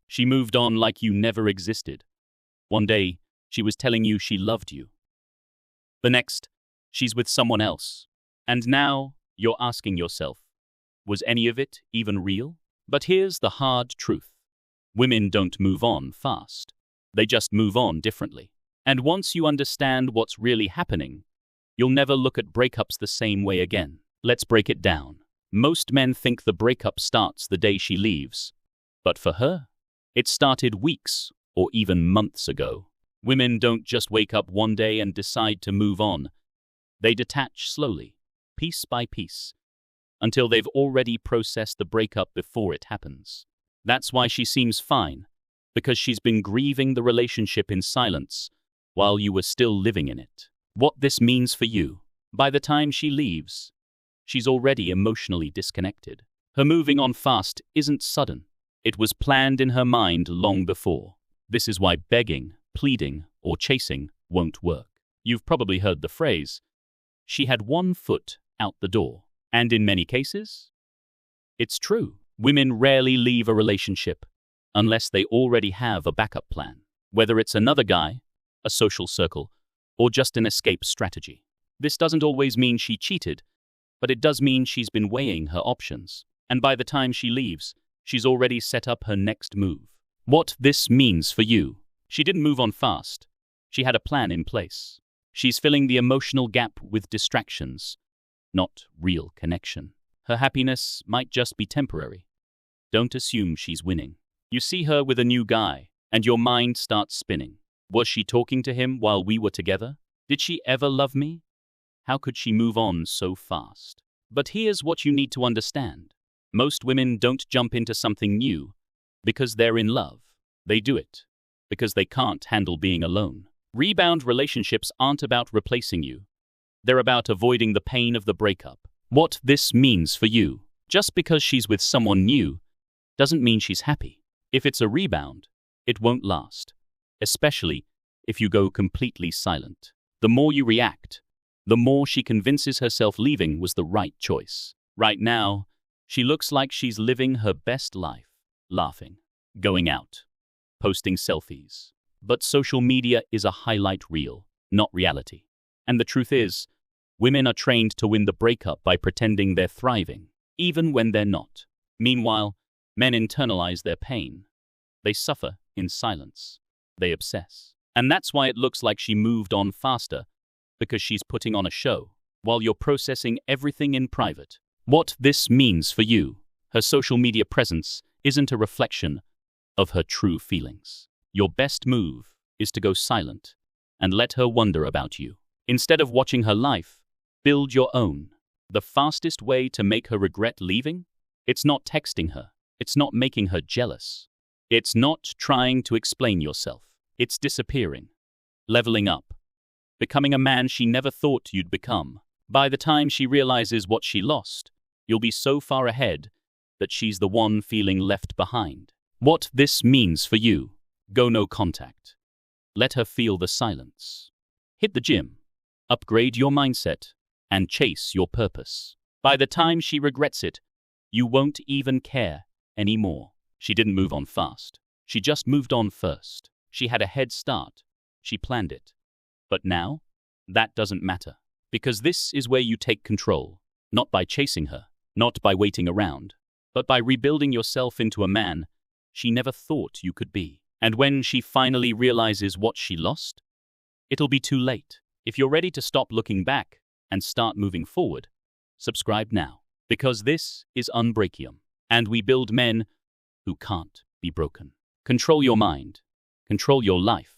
She moved on like you never existed. One day, she was telling you she loved you. The next, she's with someone else. And now, you're asking yourself, was any of it even real? But here's the hard truth. Women don't move on fast. They just move on differently. And once you understand what's really happening, you'll never look at breakups the same way again. Let's break it down. Most men think the breakup starts the day she leaves. But for her, it started weeks or even months ago. Women don't just wake up one day and decide to move on. They detach slowly, piece by piece, until they've already processed the breakup before it happens. That's why she seems fine, because she's been grieving the relationship in silence while you were still living in it. What this means for you: by the time she leaves, she's already emotionally disconnected. Her moving on fast isn't sudden. It was planned in her mind long before. This is why begging, pleading, or chasing won't work. You've probably heard the phrase, "She had one foot out the door." And in many cases, it's true. Women rarely leave a relationship unless they already have a backup plan, whether it's another guy, a social circle, or just an escape strategy. This doesn't always mean she cheated, but it does mean she's been weighing her options. And by the time she leaves, she's already set up her next move. What this means for you: she didn't move on fast. She had a plan in place. She's filling the emotional gap with distractions, not real connection. Her happiness might just be temporary. Don't assume she's winning. You see her with a new guy, and your mind starts spinning. Was she talking to him while we were together? Did she ever love me? How could she move on so fast? But here's what you need to understand. Most women don't jump into something new because they're in love. They do it because they can't handle being alone. Rebound relationships aren't about replacing you. They're about avoiding the pain of the breakup. What this means for you: just because she's with someone new doesn't mean she's happy. If it's a rebound, it won't last, especially if you go completely silent. The more you react, the more she convinces herself leaving was the right choice. Right now, she looks like she's living her best life, laughing, going out, posting selfies. But social media is a highlight reel, not reality. And the truth is, women are trained to win the breakup by pretending they're thriving, even when they're not. Meanwhile, men internalize their pain. They suffer in silence. They obsess. And that's why it looks like she moved on faster, because she's putting on a show, while you're processing everything in private. What this means for you: her social media presence isn't a reflection of her true feelings. Your best move is to go silent and let her wonder about you. Instead of watching her life, build your own. The fastest way to make her regret leaving? It's not texting her. It's not making her jealous. It's not trying to explain yourself. It's disappearing, leveling up, becoming a man she never thought you'd become. By the time she realizes what she lost, you'll be so far ahead that she's the one feeling left behind. What this means for you: go no contact. Let her feel the silence. Hit the gym. Upgrade your mindset and chase your purpose. By the time she regrets it, you won't even care anymore. She didn't move on fast. She just moved on first. She had a head start. She planned it. But now, that doesn't matter. Because this is where you take control. Not by chasing her, not by waiting around, but by rebuilding yourself into a man she never thought you could be. And when she finally realizes what she lost, it'll be too late. If you're ready to stop looking back and start moving forward, subscribe now. Because this is Breakup, and we build men who can't be broken. Control your mind. Control your life.